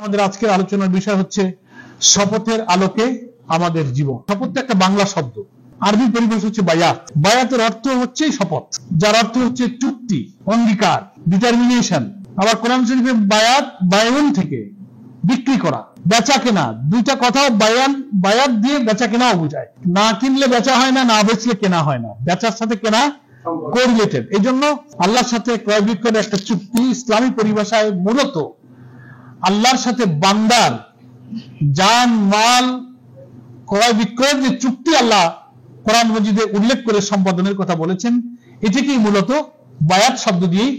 আমাদের আজকের আলোচনার বিষয় হচ্ছে শপথের আলোকে আমাদের জীবন। শপথ একটা বাংলা শব্দ, আরবি পরিভাষা হচ্ছে বায়াত। বায়াতের অর্থ হচ্ছে শপথ, যার অর্থ হচ্ছে চুক্তি, অঙ্গীকার, ডিটারমিনেশন। আবার কোরআন শরীফে বায়াত, বায়ন থেকে বিক্রি করা, বেচা কেনা, দুইটা কথাও বায়াত দিয়ে বেচা কেনাও বোঝায়। না কিনলে বেচা হয় না, না বেচলে কেনা হয় না, বেচার সাথে কেনা কোরিলেটেড। এই জন্য আল্লাহর সাথে ক্রয় বিক্রয়ের একটা চুক্তি ইসলামী পরিভাষায় মূলত আল্লাহর সাথে বান্দার জান মাল ক্রয় বিক্রয়ের যে চুক্তি আল্লাহ কোরআন মজিদে উল্লেখ করে সম্পাদনের কথা বলেছেন, এটাকেই মূলত বায়াত শব্দ দিয়েই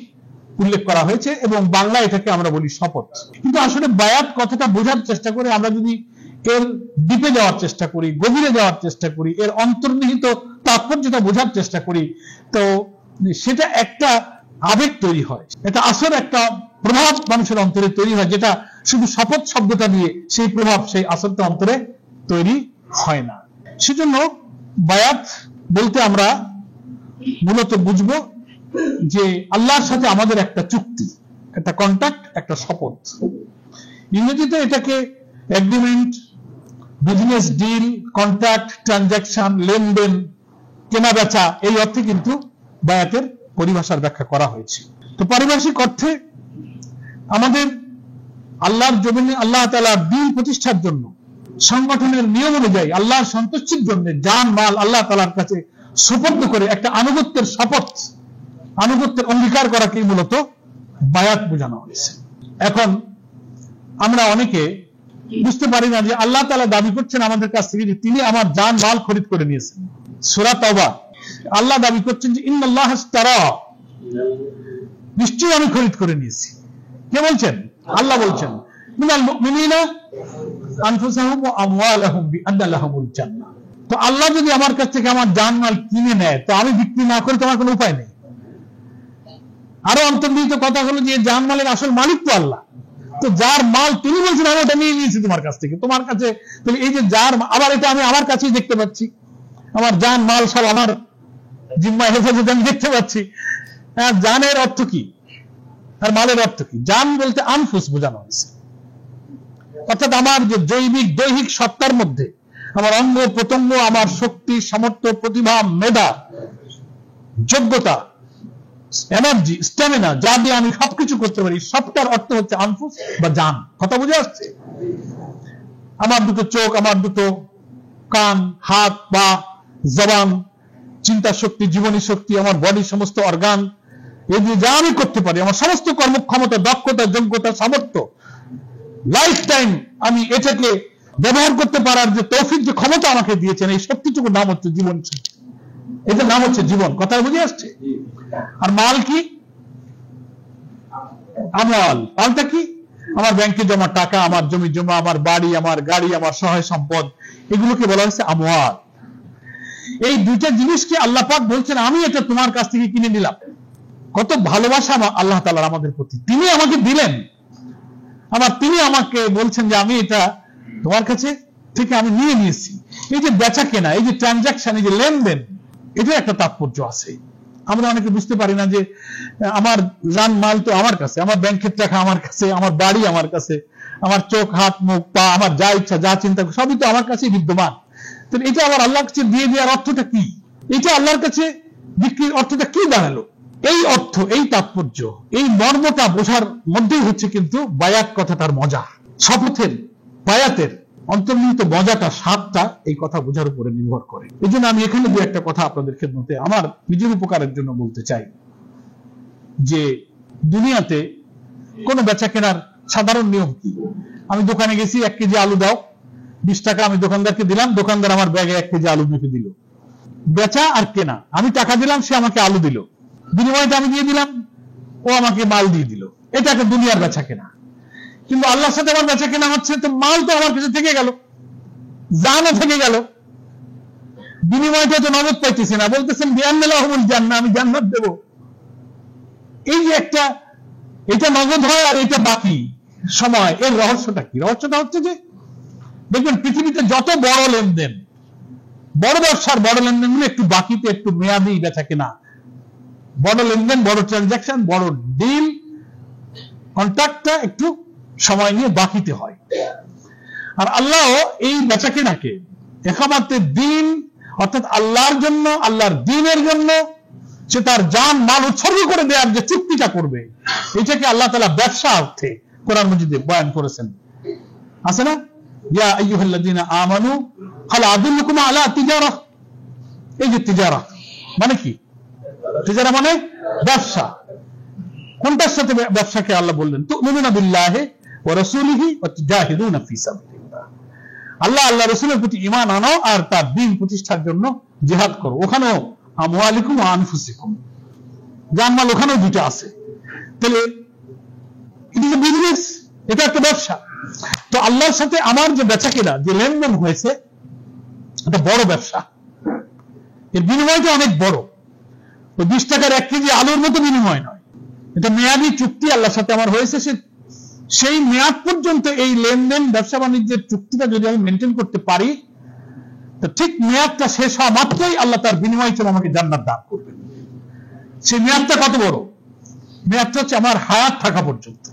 উল্লেখ করা হয়েছে এবং বাংলা এটাকে আমরা বলি শপথ। কিন্তু আসলে বায়াত কথাটা বোঝার চেষ্টা করে আমরা যদি এর ডিপে যাওয়ার চেষ্টা করি, গভীরে যাওয়ার চেষ্টা করি, এর অন্তর্নিহিত তাৎপর্যটা বোঝার চেষ্টা করি, তো সেটা একটা আবেগ তৈরি হয়, এটা আসলে একটা প্রভাব মানুষের অন্তরে তৈরি হয়, যেটা শুধু শপথ শব্দটা দিয়ে সেই প্রভাব, সেই আসরটা অন্তরে তৈরি হয় না। সেজন্য বায়াত বলতে আমরা মূলত বুঝবো যে আল্লাহর সাথে আমাদের একটা চুক্তি, একটা কন্ট্রাক্ট, একটা শপথ। ইংরেজিতে এটাকে agreement, business deal, contract, transaction, লেনদেন, কেনা বেচা, এই অর্থে কিন্তু বায়াতের পরিভাষার ব্যাখ্যা করা হয়েছে। তো পারিভাষিক অর্থে আমাদের আল্লাহর জমিনে আল্লাহ তাআলার দ্বীন প্রতিষ্ঠার জন্য, সংগঠনের নিয়ম অনুযায়ী আল্লাহর সন্তুষ্টির জন্য জান মাল আল্লাহ তাআলার কাছে সুপর্দ করে একটা আনুগত্যের শপথ, আনুগত্যের অঙ্গীকার করাকেই মূলত বায়াত বোঝানো হয়েছে। এখন আমরা অনেকে বুঝতে পারি না যে আল্লাহ তাআলা দাবি করছেন আমাদের কাছ থেকে যে তিনি আমার জান মাল খরিদ করে নিয়েছেন। সূরা তাওবা আল্লাহ দাবি করছেন যে ইন্নাল্লাহ ইশতারা, নিশ্চয়ই আমি খরিদ করে নিয়েছি। কে বলছেন? আল্লাহ বলছেন মিনাল মুমিনিনা আনফুসাহুম ওয়া আমওয়ালাহুম বিআন্না লাহুমুল জান্নাহ। তো আল্লাহ যদি আমার কাছ থেকে আমার জান মাল কিনে নেয়, তো আমি বিক্রি না করে তোমার কোনো উপায় নেই। আরো অন্তর্নিহিত কথা হলো যে জান মালের আসল মালিক তো আল্লাহ। তো যার মাল তিনি বলছেন আমি ওটা নিয়ে নিয়েছি তোমার কাছ থেকে, তোমার কাছে, তাহলে এই যে যার, আবার এটা আমি আমার কাছেই দেখতে পাচ্ছি, আমার জান মাল সব আমার জিম্মায় হেফাজতে আমি দেখতে পাচ্ছি। জানের অর্থ কি আর মালের অর্থ কি? জান বলতে আনফুস বোঝানো হয়েছে, অর্থাৎ আমার যে জৈবিক দৈহিক সত্তার মধ্যে আমার অঙ্গ প্রত্যঙ্গ, আমার শক্তি, সামর্থ্য, প্রতিভা, মেধা, যোগ্যতা, এনার্জি, স্ট্যামিনা, যা দিয়ে আমি সবকিছু করতে পারি, সবটার অর্থ হচ্ছে আনফুস বা জান। কথা বুঝে আসছে? আমার দুটো চোখ, আমার দুটো কান, হাত, পা, জবান, চিন্তা শক্তি, জীবনী শক্তি, আমার বডি, সমস্ত অর্গান, এই যে যা আমি করতে পারি, আমার সমস্ত কর্মক্ষমতা, দক্ষতা, যোগ্যতা, সামর্থ্য, লাইফ টাইম আমি এটাকে ব্যবহার করতে পারার যে তৌফিক, যে ক্ষমতা আমাকে দিয়েছেন, এই সবকিছুর নাম হচ্ছে জীবন শক্তি। এটার নাম হচ্ছে জীবন। কথা বুঝে আসছে? আর মাল কি? আমওয়াল। মালটা কি? আমার ব্যাংকে জমা টাকা, আমার জমি জমা, আমার বাড়ি, আমার গাড়ি, আমার সহায় সম্পদ, এগুলোকে বলা হচ্ছে আমওয়াল। এই দুইটা জিনিসকে আল্লাহ পাক বলছেন আমি এটা তোমার কাছ থেকে কিনে নিলাম। কত ভালোবাসা আল্লাহ তাআলার আমাদের প্রতি, তিনি আমাকে দিলেন, আবার তিনি আমাকে বলছেন যে আমি এটা তোমার কাছে থেকে আমি নিয়ে নিয়েছি। এই যে বেচা কেনা, এই যে ট্রানজাকশন, এই যে লেনদেন, এটা একটা তাৎপর্য আছে। আমরা অনেকে বুঝতে পারি না যে আমার জান মাল তো আমার কাছে, আমার ব্যাংকের টাকা আমার কাছে, আমার বাড়ি আমার কাছে, আমার চোখ, হাত, মুখ, পা, আমার যা ইচ্ছা, যা চিন্তা, সবই তো আমার কাছেই বিদ্যমান। তো এটা আবার আল্লাহর কাছে দিয়ে দেওয়ার অর্থটা কি? এটা আল্লাহর কাছে বিক্রির অর্থটা কি দাঁড়ালো? এই অর্থ, এই তাৎপর্য, এই মর্মটা বোঝার মধ্যেই হচ্ছে কিন্তু বায়াত কথাটার মজা। শপথের, বায়াতের অন্তর্নিহিত মজাটা, স্বাদটা এই কথা বোঝার উপরে নির্ভর করে। এই জন্য আমি এখানে দু একটা কথা আপনাদের খেদমতে আমার নিজের উপকারের জন্য বলতে চাই যে দুনিয়াতে কোন বেচা কেনার সাধারণ নিয়ম কি? আমি দোকানে গেছি, 1 কেজি আলু দাও, 20 টাকা আমি দোকানদারকে দিলাম, দোকানদার আমার ব্যাগে 1 কেজি আলু মেপে দিল। বেচা আর কেনা, আমি টাকা দিলাম, সে আমাকে আলু দিল, বিনিময়টা আমি দিয়ে দিলাম, ও আমাকে মাল দিয়ে দিল। এটা একটা দুনিয়ার বেচা কেনা। কিন্তু আল্লাহর সাথে আমার বেচা কেনা হচ্ছে, তো মাল তো আমার কাছে থেকে গেল, জানও থেকে গেল, বিনিময়টা তো নগদ পাইতেছি না। বলতেছেন বিআন্না লাহুমুল জান্নাহ, আমি জান্নাত দেব। এই যে একটা, এটা নগদ হয় আর এটা বাকি সময়, এর রহস্যটা কি? রহস্যটা হচ্ছে যে দেখবেন পৃথিবীতে যত বড় লেনদেন, বড় ব্যবসার বড় লেনদেনগুলো একটু বাকিতে, একটু মেয়াদি বেচা কেনা, বড় লেনদেন, বড় ট্রানজাকশন, বড় ডিল, কন্ট্রাক্টটা একটু সময় নিয়ে বাকিতে হয়। আর আল্লাহ এই বেচাকেনাকে একামাত্র দিন অর্থাৎ আল্লাহর জন্য, আল্লাহর দিনের জন্য সে তার জান মাল উৎসর্গ করে দেওয়ার যে চুক্তিটা করবে, এটাকে আল্লাহ তাআলা ব্যবসা অর্থে কোরআন মাজিদে বয়ান করেছেন। আছে না, ইয়া আইয়ুহাল্লাযীনা আমানু হাল আদুল্লুকুম আলা তিজারা। এই যে তিজারা মানে কি? তিজারা মানে ব্যবসা। কোনটার সাথে ব্যবসাকে আল্লাহ বললেন? তুমিনুনা বিল্লাহি ওয়া রাসূলিহি ওয়া তুজাহিদুনা ফি সাবিলিল্লাহ। আল্লাহ আল্লাহ রাসূলের প্রতি ঈমান আনো আর তার দ্বীন প্রতিষ্ঠার জন্য জিহাদ করো। ওখানেও আমওয়ালিকুম ওয়া আনফুসিকুম, জানমাল ওখানেও দুটো আছে। তাহলে এটা যে বিজনেস, এটা একটা ব্যবসা। তো আল্লাহর সাথে আমার যে বেচাকেনা, যে লেনদেন হয়েছে, এটা বড় ব্যবসা। এর বিনিময়টা অনেক বড়। ওই 20 টাকার 1 কেজি আলুর মতো বিনিময় নয়। এটা মেয়াদি চুক্তি আল্লাহর সাথে আমার হয়েছে। সেই মেয়াদ পর্যন্ত এই লেনদেন, ব্যবসা বাণিজ্যের চুক্তিটা যদি আমি মেনটেন করতে পারি, তো ঠিক মেয়াদটা শেষ হওয়া মাত্রই আল্লাহ তার বিনিময় হিসেবে আমাকে জান্নাত দান করবেন। সেই মেয়াদটা কত বড়? মেয়াদটা হচ্ছে আমার হায়াত থাকা পর্যন্ত,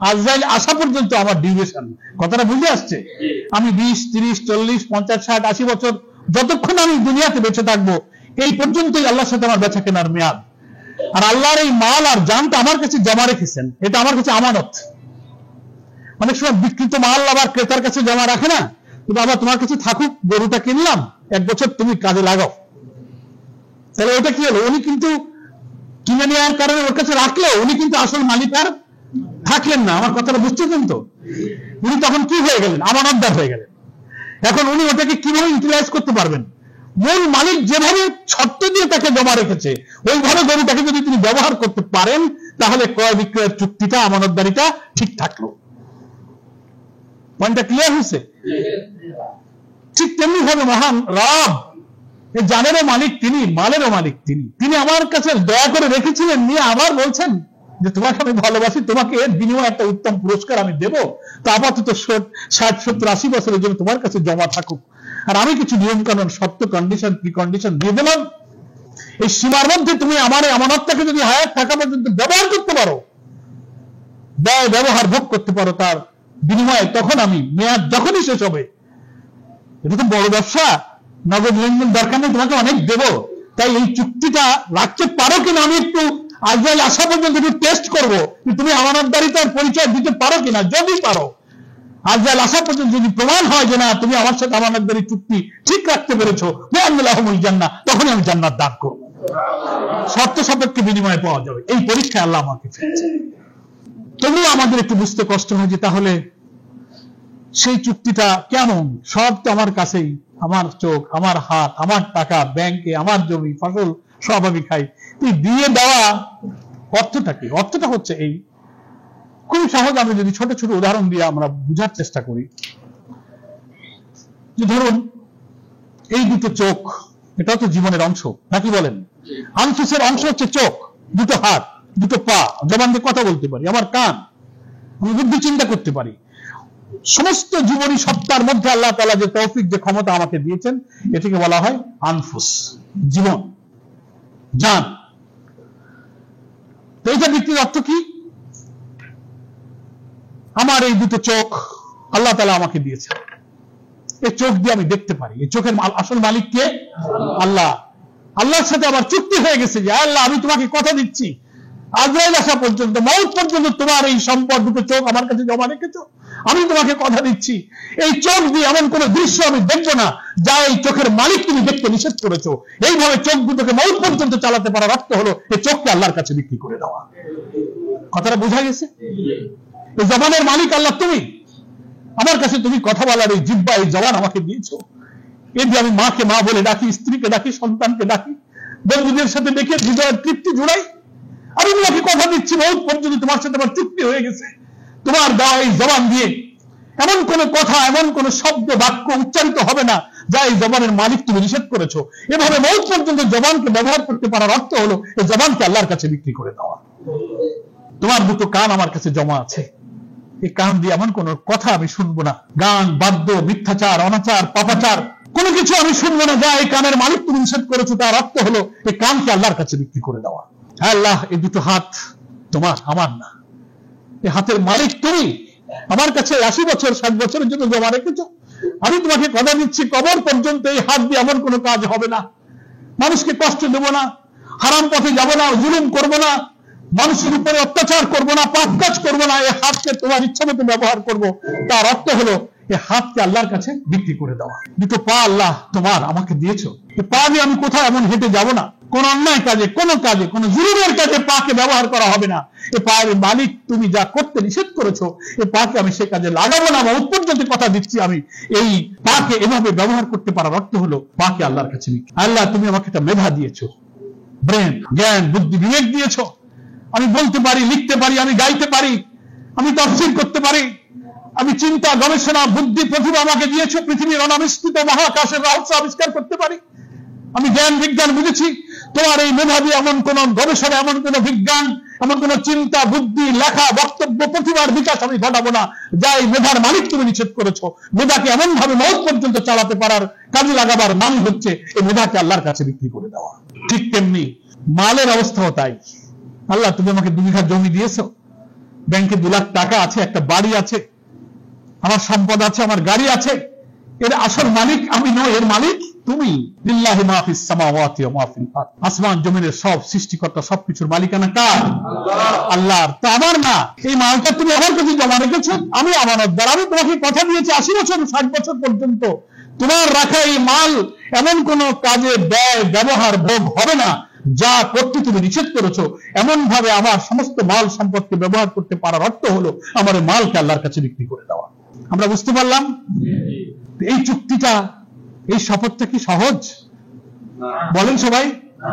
আজরাইল আসা পর্যন্ত আমার ডিউরেশন। কথাটা বুঝে আসছে? আমি 20, 30, 40, 50, 60, 80 বছর যতক্ষণ আমি দুনিয়াতে বেঁচে থাকবো, এই পর্যন্তই আল্লাহর সাথে আমার বেচা কেনার মেয়াদ। আর আল্লাহর এই মাল আর জানটা আমার কাছে জমা রেখেছেন, এটা আমার কাছে আমানত। অনেক সময় বিক্রিত মাল আবার ক্রেতার কাছে জমা রাখে না, কিন্তু আবার তোমার কাছে থাকুক, গরুটা কিনলাম, 1 বছর তুমি কাজে লাগাও। তাহলে ওটা কি হলো? উনি কিন্তু কিনে নেওয়ার কারণে ওর কাছে রাখলেও উনি কিন্তু আসল মালিক আর থাকলেন না। আমার কথাটা বুঝতেছেন তো? উনি তখন কি হয়ে গেলেন? আমানতদার হয়ে গেলেন। এখন উনি ওটাকে কিভাবে ইউটিলাইজ করতে পারবেন? মূল মালিক যেভাবে শর্ত দিয়ে তাকে জমা রেখেছে, ওইভাবে গরুটাকে যদি তিনি ব্যবহার করতে পারেন, তাহলে ক্রয় বিক্রয়ের চুক্তিটা, আমানতদারিটা ঠিক থাকলো। পয়েন্টটা ক্লিয়ার হয়েছে? ঠিক তেমনি ভাবে মহান রব, এই জানেরও মালিক তিনি, মালেরও মালিক তিনি। তিনি আমার কাছে দয়া করে রেখেছিলেন, নিয়ে আবার বলছেন যে তোমাকে আমি ভালোবাসি, তোমাকে এর বিনিময়ে একটা উত্তম পুরস্কার আমি দেব। তো আপাতত 60, 70, 80 বছরের জন্য তোমার কাছে জমা থাকুক, আর আমি কিছু নিয়ম কানুন, শর্ত, কন্ডিশন, কি কন্ডিশন দিয়ে দিলাম। এই সীমার মধ্যে তুমি আমার এই আমানতটাকে যদি হায়াত থাকা পর্যন্ত ব্যবহার করতে পারো, ব্যয় ব্যবহার ভোগ করতে পারো, তার বিনিময়ে তখন আমি মেয়াদ যখনই শেষ হবে, এটা তো বড় ব্যবসা, নগদ লেনদেন দরকার নেই, তোমাকে অনেক দেবো। তাই এই চুক্তিটা রাখতে পারো কিনা আমি একটু আজরাইল আসা পর্যন্ত একটু টেস্ট করবো, তুমি আমানতদারিতার পরিচয় দিতে পারো কিনা। যদি পারো, আজরাইল আসা পর্যন্ত যদি প্রমাণ হয় যে না তুমি আমার সাথে আমানতদারি চুক্তি ঠিক রাখতে পেরেছো, বিআল্লাহুল জান্নাহ, তখনই আমি জান্নাত দান করবো। শর্ত সাপেক্ষে বিনিময় পাওয়া যাবে। এই পরীক্ষায় আল্লাহ আমাকে ফেলেছে। তবুও আমাদের একটু বুঝতে কষ্ট হয় যে তাহলে সেই চুক্তিটা কেমন? সব তো আমার কাছেই, আমার চোখ, আমার হাত, আমার টাকা ব্যাংকে, আমার জমি ফসল সব আমি খাই। দিয়ে দেওয়া অর্থটা কি? অর্থটা হচ্ছে এই, খুবই সহজ। আমি যদি ছোট ছোট উদাহরণ দিয়ে আমরা বুঝার চেষ্টা করি, যে ধরুন এই দুটো চোখ, এটাও তো জীবনের অংশ, নাকি বলেন? আনফুসের অংশ হচ্ছে চোখ, দুটো হাত, দুটো পা, জবান দিয়ে কথা বলতে পারি, আমার কান, আমি বুদ্ধি চিন্তা করতে পারি। সমস্ত জীবনী সত্তার মধ্যে আল্লাহ তাআলা যে তৌফিক, যে ক্ষমতা আমাকে দিয়েছেন, এটাকে বলা হয় আনফুস, জীবন, জান। তো এইটা বিক্রির অর্থ কি? আমার এই দুটো চোখ আল্লাহ তাআলা আমাকে দিয়েছেন, এই চোখ দিয়ে আমি দেখতে পারি। এই চোখের আসল মালিক কে? আল্লাহ। আল্লাহর সাথে আমার চুক্তি হয়ে গেছে যে আল্লাহ, আমি তোমাকে কথা দিচ্ছি, আজরাইল আসা পর্যন্ত, মউত পর্যন্ত তোমার এই সম্পদ, দুটো চোখ আমার কাছে জমা রেখেছো। আমি তোমাকে কথা দিচ্ছি, এই চোখ দিয়ে এমন কোন দৃশ্য আমি দেখবো না যা এই চোখের মালিক তুমি দেখতে নিষেধ করেছো। এইভাবে চোখ দুটোকে মউত পর্যন্ত চালাতে পারার অর্থ হলো এই চোখকে আল্লাহর কাছে বিক্রি করে দেওয়া। কথাটা বোঝা গেছে? এই জবানের মালিক আল্লাহ তুমি, আমার কাছে তুমি কথা বলার এই জিহ্বা, এই জবান আমাকে দিয়েছো। এর দিয়ে আমি মাকে মা বলে ডাকি, স্ত্রীকে ডাকি, সন্তানকে ডাকি, বন্ধুদের সাথে ডেকে হৃদয়ের তৃপ্তি জুড়াই। আমি তোমাকে কথা দিচ্ছি, মউত পর্যন্ত তোমার সাথে আমার চুক্তি হয়ে গেছে। তোমার দেওয়া এই জবান দিয়ে এমন কোন কথা, এমন কোন শব্দ, বাক্য উচ্চারিত হবে না যা এই জবানের মালিক তুমি নিষেধ করেছো। এভাবে মউত পর্যন্ত জবানকে ব্যবহার করতে পারার অর্থ হলো এই জবানকে আল্লাহর কাছে বিক্রি করে দেওয়া। তোমার দুটো কান আমার কাছে জমা আছে, এই কান দিয়ে এমন কোন কথা আমি শুনবো না, গান, বাদ্য, মিথ্যাচার, অনাচার, পাপাচার, কোনো কিছু আমি শুনবো না যা এই কানের মালিক তুমি নিষেধ করেছো। তার অর্থ হলো এই কানকে আল্লাহর কাছে বিক্রি করে দেওয়া। আল্লাহ, এই দুটো হাত তোমার, আমার না। এই হাতের মালিক তুমি, আমার কাছে 80 বছর 60 বছরের জন্য জমা রেখেছো। আমি তোমাকে কথা দিচ্ছি, কবর পর্যন্ত এই হাত দিয়ে এমন কোনো কাজ হবে না, মানুষকে কষ্ট দেব না, হারাম পথে যাব না, জুলুম করব না, মানুষের উপরে অত্যাচার করব না, পাপ কাজ করব না, এই হাতকে তোমার ইচ্ছা মতো ব্যবহার করব। তার অর্থ হলো এই হাতকে আল্লাহর কাছে বিক্রি করে দেওয়া। দুটো পা আল্লাহ তোমার আমাকে দিয়েছো, এই পা দিয়ে আমি কোথাও এমন হেঁটে যাব না, কোন অন্যায় কাজে, কোন জুলুমের কাজে পাকে ব্যবহার করা হবে না। এই পায়ের মালিক তুমি যা করতে নিষেধ করেছো, এই পাকে আমি সে কাজে লাগাবো না। বা পর্যন্ত কথা দিচ্ছি, আমি এই পাকে এভাবে ব্যবহার করতে পারার অর্থ হলো পাকে আল্লাহর কাছে বিক্রি। আল্লাহ তুমি আমাকে একটা মেধা দিয়েছো, ব্রেন, জ্ঞান, বুদ্ধি, বিবেক দিয়েছো। আমি বলতে পারি, লিখতে পারি, আমি গাইতে পারি, আমি তাফসীর করতে পারি, আমি চিন্তা, গবেষণা, বুদ্ধি, প্রতিভা আমাকে দিয়েছো। পৃথিবীর অনাবিষ্কৃত মহাকাশের রহস্য আবিষ্কার করতে পারি। আমি জ্ঞান বিজ্ঞান বুঝেছি। তোমার এই মেধা দিয়ে এমন কোন গবেষণা, এমন কোন বিজ্ঞান, এমন কোন চিন্তা, বুদ্ধি, লেখা, বক্তব্য, প্রতিভার বিকাশ আমি ঘটাবো না যা এই মেধার মালিক তুমি নিষেধ করেছো। মেধাকে এমন ভাবে মৌত পর্যন্ত চালাতে পারার কাজে লাগাবার নাম হচ্ছে এই মেধাকে আল্লাহর কাছে বিক্রি করে দেওয়া। ঠিক তেমনি মালের অবস্থাও তাই। আল্লাহ তুমি আমাকে 2 বিঘা জমি দিয়েছো, ব্যাংকে 2 লাখ টাকা আছে, একটা বাড়ি আছে, আমার সম্পদ আছে, আমার গাড়ি আছে। এর আসল মালিক আমি নই, এর মালিক তুমি। লিল্লাহি মা ফিস সামাওয়াতি ওয়া মা ফিল আরদ। আসমান জমিনের সব সৃষ্টিকর্তা, সবকিছুর মালিকানা কার? আল্লাহর। তো আমার না, এই মালটা তুমি আমার কাছে জমা রেখেছো, আমি আমানতদার। আমি তোমাকে কথা দিয়েছি 80 বছর 60 বছর পর্যন্ত তোমার রাখা এই মাল এমন কোন কাজে ব্যয়, ব্যবহার, ভোগ হবে না যা করতে তুমি নিষেধ করেছো। এমন ভাবে আমার সমস্ত মাল সম্পদকে ব্যবহার করতে পারার অর্থ হলো আমার এই মালকে আল্লাহর কাছে বিক্রি করে দেওয়া। আমরা বুঝতে পারলাম? এই চুক্তিটা, এই শপথটা কি সহজ? বলেন সবাই,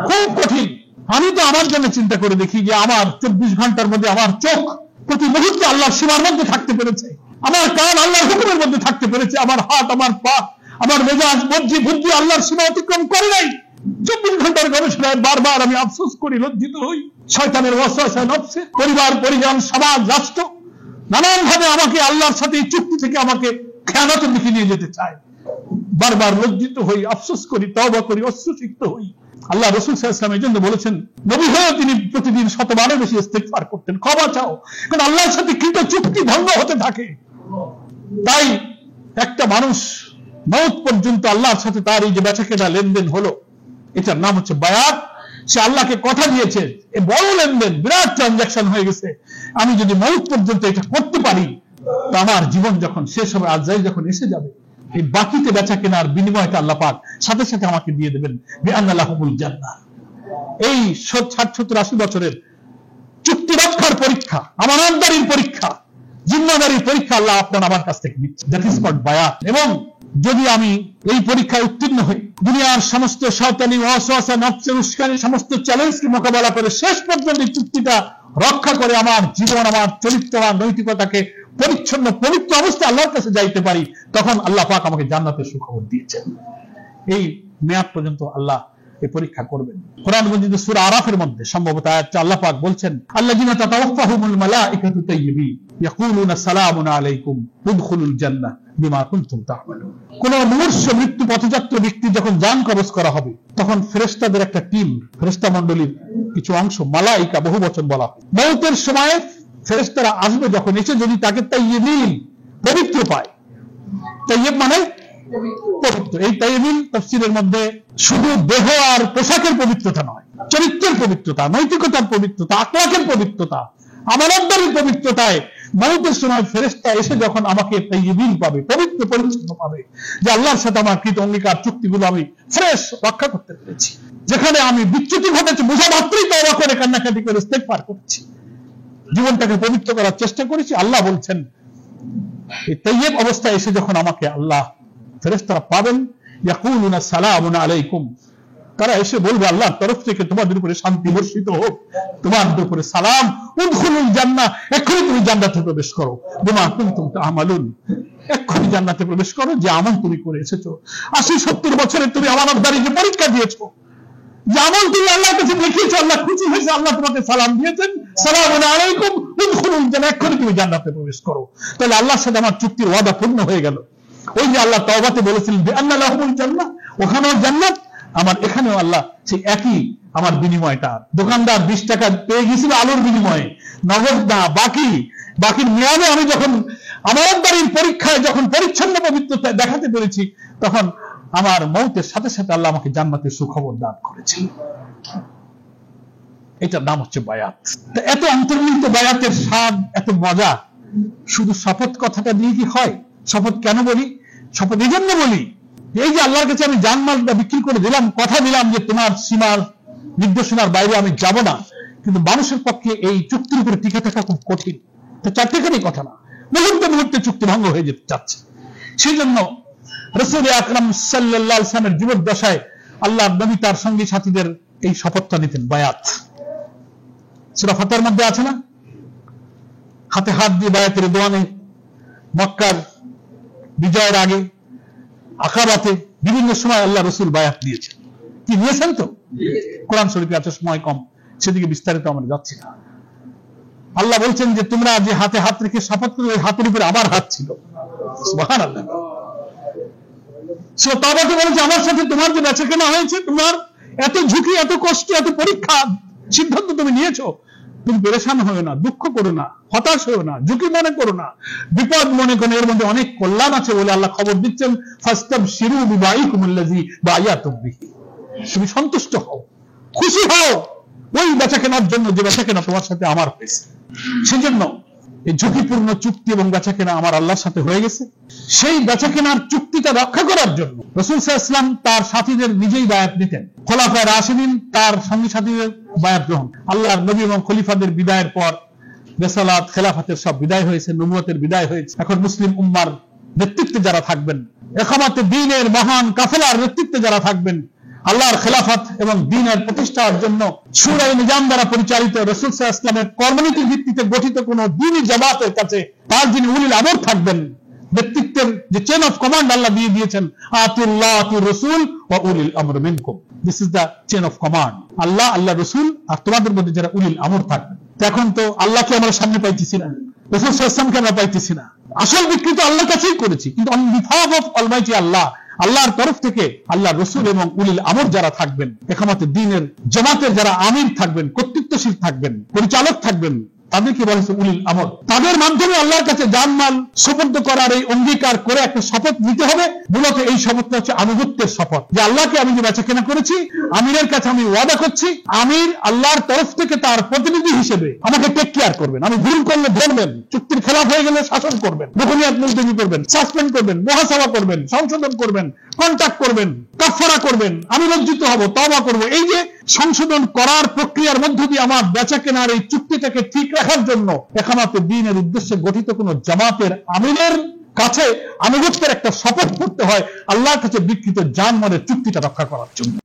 খুব কঠিন। আমি তো আমার জন্য চিন্তা করে দেখি যে আমার 24 ঘন্টার মধ্যে আমার চোখ প্রতি মুহূর্তে আল্লাহর সীমার মধ্যে থাকতে পেরেছে, আমার কান আল্লাহর হুকুমের মধ্যে থাকতে পেরেছে, আমার হাত, আমার পা, আমার মেজাজ, বুদ্ধি আল্লাহর সীমা অতিক্রম করে নাই। 24 ঘন্টার গবেষণায় বারবার আমি আফসোস করি, লজ্জিত হই। শয়তানের ওয়াসওয়াসা, নফসে, পরিবার, পরিজন, সমাজ, রাষ্ট্র নানান ভাবে আমাকে আল্লাহর সাথে এই চুক্তি থেকে আমাকে খেয়ানতের দিকে নিয়ে যেতে চায়। বারবার লজ্জিত হই, আফসোস করি, তওবা করি, অশ্রুসিক্ত হই। আল্লাহ রাসূল সাল্লাল্লাহু আলাইহি ওয়াসাল্লাম এই জন্য বলেছেন, নবী হয়ে তিনি প্রতিদিন 100 বারের বেশি ইস্তেগফার করতেন, ক্ষমা চাও, কারণ আল্লাহর সাথে কৃত চুক্তি ভঙ্গ হতে থাকে। তাই একটা মানুষ মওত পর্যন্ত আল্লাহর সাথে তার এই যে বেচাকেনা লেনদেন হলো, এটার নাম হচ্ছে বায়াত। সে আল্লাহকে কথা দিয়েছে, এই বড় লেনদেন, বিরাট ট্রানজাকশন হয়ে গেছে। আমি যদি মওত পর্যন্ত এটা করতে পারি, তো আমার জীবন যখন শেষ হবে, আজরাইল যখন এসে যাবে, এই বাকিতে বেচা কেনার বিনিময়টা আল্লাহ পাক সাথে সাথে আমাকে দিয়ে দেবেন। বিআন্না লাহুমুল জান্নাহ। এই 60-70-80 বছরের চুক্তি রক্ষার পরীক্ষা, আমানতদারির পরীক্ষা, জিম্মাদারির পরীক্ষা আল্লাহ আপনার আমার কাছ থেকে নিচ্ছে। দ্যাট ইজ কল্ড বায়াত। এবং যদি আমি এই পরীক্ষায় উত্তীর্ণ হই, দুনিয়ার সমস্ত শয়তানি ওয়াসওয়াসা, নফসের উস্কানি, সমস্ত চ্যালেঞ্জকে মোকাবেলা করে শেষ পর্যন্ত এই চুক্তিটা রক্ষা করে আমার জীবন, আমার চরিত্র, আমার নৈতিকতাকে পরিচ্ছন্ন পবিত্র অবস্থায় আল্লাহর কাছে যাইতে পারি, তখন আল্লাহ পাক আমাকে জান্নাতের সুখবর দিয়েছেন। এই মেয়াদ পর্যন্ত আল্লাহ এই পরীক্ষা করবেন। কোরআন মজিদ সূরা আরাফের মধ্যে সম্ভবত আয়াতটা আল্লাহ পাক বলছেন, আল্লাযিনা তাতাওয়াফাহুমুল মালাইকাতু তাইয়্যিবিন ইয়াকুলুনা সালামুন আলাইকুম উদখুলুল জান্নাহ বিমা কুনতুম তা'মালুন। কোন মুমূর্ষ মৃত্যু পথযাত্রী ব্যক্তি যখন জান কবজ করা হবে, তখন ফেরেশতাদের একটা টিম, ফেরেশতা মণ্ডলীর কিছু অংশ, মালাইকা বহুবচন বলা হয়, মওতের সময় ফেরেশতারা আসবে, যখন এসে যদি তাকে তাইয়্যিবিন, পবিত্র পায়। তাইয়্যিব মানে পবিত্র। এই তাইয়্যিবিন তাফসীরের মধ্যে শুধু দেহ আর পোশাকের পবিত্রতা নয়, চরিত্রের পবিত্রতা, নৈতিকতার পবিত্রতা, আখলাকের পবিত্রতা, আমানতদারির পবিত্রতায় মওতের সময় ফেরেশতা এসে যখন আমাকে তাইয়্যিবিন পাবে, পবিত্র পরিচ্ছন্ন পাবে, যে আল্লাহর সাথে আমার কৃত অঙ্গীকার চুক্তিগুলো আমি ফ্রেশ রক্ষা করতে পেরেছি, যেখানে আমি বিচ্যুতি ঘটেছে বোঝা মাত্রই তওবা করে কান্নাকাটি করে ইস্তেগফার করেছি, জীবনটাকে পবিত্র করার চেষ্টা করেছি। আল্লাহ বলছেন, এই তাইয়্যিব অবস্থায় এসে যখন আমাকে আল্লাহ ফেরেশতারা পাবেন, ইয়াকুলুনা সালামুন আলাইকুম, তারা এসে বলবে আল্লাহর তরফ থেকে তোমাদের উপরে শান্তি বর্ষিত হোক, তোমাদের উপরে সালাম, উদখুলুল জান্নাহ, এক্ষুনি তুমি জান্নাতে প্রবেশ করো, বিমা কুনতুম তা'মালুন, এক্ষুনি জান্নাতে প্রবেশ করো যে আমল তুমি করে এসেছো। 80-70 বছরে তুমি আমানতদারি যে পরীক্ষা দিয়েছো, যে আমল তুমি আল্লাহর কাছে দেখিয়েছো, আল্লাহ খুশি হয়েছে, আল্লাহ তোমাকে সালাম দিয়েছেন, সালামুন আলাইকুম উদখুলুল জান্নাহ, এক্ষুনি তুমি জান্নাতে প্রবেশ করো। তাহলে আল্লাহর সাথে আমার চুক্তির ওয়াদা পূর্ণ হয়ে গেল। ওই যে আল্লাহ তাওবাতে বলেছিলেন বিআন্না লাহুমুল জান্নাহ, ওখানেও জান্নাত, আমার এখানেও আল্লাহ সেই একই আমার বিনিময়টা। দোকানদার 20 টাকা পেয়ে গেছিল আলুর বিনিময়ে, নগদ না, বাকির মেয়াদে আমি যখন আমানতদারির পরীক্ষায় যখন পরিচ্ছন্ন পবিত্রতা দেখাতে পেরেছি, তখন আমার মৌতের সাথে সাথে আল্লাহ আমাকে জান্নাতের সুখবর দান করেছেন। এটার নাম হচ্ছে বায়াত। এত অন্তর্নিহিত বায়াতের স্বাদ, এত মজা শুধু শপথ কথাটা দিয়ে কি হয়? শপথ কেন বলি? শপথ এই জন্য বলি, এই যে আল্লাহর কাছে আমি জানমালটা বিক্রি করে দিলাম, কথা দিলাম যে তোমার সীমার নির্দেশনার বাইরে আমি যাব না, কিন্তু মানুষের পক্ষে এই চুক্তির উপরে টিকে থাকা খুব কঠিন। তো চারটেখানি কথা না, মুহূর্তে মুহূর্তে চুক্তি ভঙ্গ হয়ে যেতে চাচ্ছে। সেই জন্য রাসূল আকরাম সাল্লাল্লাহু আলাইহি ওয়াসাল্লামের জীবদ্দশায় আল্লাহর নবী তার সঙ্গী সাথীদের এই শপথটা নিতেন, বায়াত। সূরা ফাতহার মধ্যে আছে না, হাতে হাত দিয়ে বায়াতের দোয়ানে, মক্কার বিজয়ের আগে, আকাবাতে, বিভিন্ন সময় আল্লাহ রাসূল বায়াত দিয়েছেন। কি নিয়েছেন? তো কোরআন শরীফে আছে, সময় কম, সেদিকে বিস্তারিত আমরা যাচ্ছি না। আল্লাহ বলছেন যে তোমরা যে হাতে হাত রেখে শপথ করে, ওই হাতের উপরে আমার হাত ছিল। সুবহানাল্লাহ। সূরা তাওবাতে বলেছে আমার সাথে তোমার যে বেচাকেনা হয়েছে, তোমার এত ঝুঁকি, এত কষ্ট, এত পরীক্ষা, সিদ্ধান্ত তুমি নিয়েছো, তুমি পেরেশান হও না, দুঃখ করো না, হতাশ হও না, ঝুঁকি মনে করো না, বিপদ মনে করো, এর মধ্যে অনেক কল্যাণ আছে বলে আল্লাহ খবর দিচ্ছেন, ফাস্তাবশিরু বিবাইকুমুল্লাযী বায়াতুম বিহি। তুমি সন্তুষ্ট হও, খুশি হও ওই বেচাকেনার জন্য যে বেচাকেনা তোমার সাথে আমার হয়েছে। সেজন্য এই ঝুঁকিপূর্ণ চুক্তি এবং বেচাকেনা আমার আল্লাহর সাথে হয়ে গেছে। সেই বেচাকেনার চুক্তিটা রক্ষা করার জন্য রাসূল সাল্লাল্লাহু আলাইহি ওয়াসাল্লাম তার সাথীদের নিজেই বায়াত নিতেন। খোলাফায়ে রাশিদিন তার সঙ্গী সাথীদের বায়াত গ্রহণ। আল্লাহর নবী এবং খলিফাদের বিদায়ের পর রিসালাত, খেলাফতের সব বিদায় হয়েছে, নবুয়তের বিদায় হয়েছে। এখন মুসলিম উম্মার নেতৃত্বে যারা থাকবেন, ইকামাতে দ্বীনের মহান কাফেলার নেতৃত্বে যারা থাকবেন, আল্লাহর খেলাফত এবং দ্বীনের প্রতিষ্ঠার জন্য শূরা-ই নিজাম দ্বারা পরিচালিত রাসূল সাল্লাল্লাহু আলাইহি ওয়াসাল্লামের কর্মনীতির ভিত্তিতে গঠিত কোন দ্বীনি জামাতের কাছে তার যিনি উলিল আমর থাকবেন, নেতৃত্বের যে চেইন অফ কমান্ড আল্লাহ দিয়ে দিয়েছেন, আতিউল্লাহ আতিউর রাসূল ওয়া উলিল আমর মিনকুম, this is the chain of command. Allah, Allah রাসূল আর তোমাদের মধ্যে যারা উলিল আমর থাকবে। এখন তো আল্লাহকে আমরা সামনে পাইতেছি না, রাসূল সাল্লাল্লাহু আলাইহি ওয়াসাল্লামকে আমরা পাইতেছি না। আসল বিক্রি তো আল্লাহর কাছেই করেছি, কিন্তু অন বিহাফ অফ অলমাইটি আল্লাহ, আল্লাহর তরফ থেকে আল্লাহ রাসূল এবং উলিল আমর যারা থাকবেন, ইকামাতে দ্বীনের জামাতের যারা আমির থাকবেন, কর্তৃত্বশীল থাকবেন, পরিচালক থাকবেন, তাদেরকে বলা হয়েছে উলিল আমর। তাদের মাধ্যমে আল্লাহর কাছে জানমাল সুপর্দ করার এই অঙ্গীকার করে একটা শপথ নিতে হবে। মূলত এই শপথটা হচ্ছে আনুগত্যের শপথ, যে আল্লাহকে আমি যে বেচাকেনা করেছি, আমিরের কাছে আমি ওয়াদা করছি, আমির আল্লাহর তরফ থেকে তার প্রতিনিধি হিসেবে আমাকে টেক কেয়ার করবেন, আমি ভুল করলে ধরবেন, চুক্তির খেলাফ হয়ে গেলে শাসন করবেন, গোপনীয়ত মুলতবি করবেন, সাসপেন্ড করবেন, মুহাসাবা করবেন, সংশোধন করবেন, কন্টাক্ট করবেন, কাফারা করবেন, আমি লজ্জিত হব, তওবা করব। এই যে সংশোধন করার প্রক্রিয়ার মধ্য দিয়ে আমার বেচাকেনার এই চুক্তিটাকে ঠিক রাখার জন্য ইকামাতে দ্বীনের উদ্দেশ্যে গঠিত কোন জামাতের আমিরের কাছে আনুগত্যের একটা শপথ করতে হয়, আল্লাহর কাছে বিকৃত জানমালের চুক্তিটা রক্ষা করার জন্য।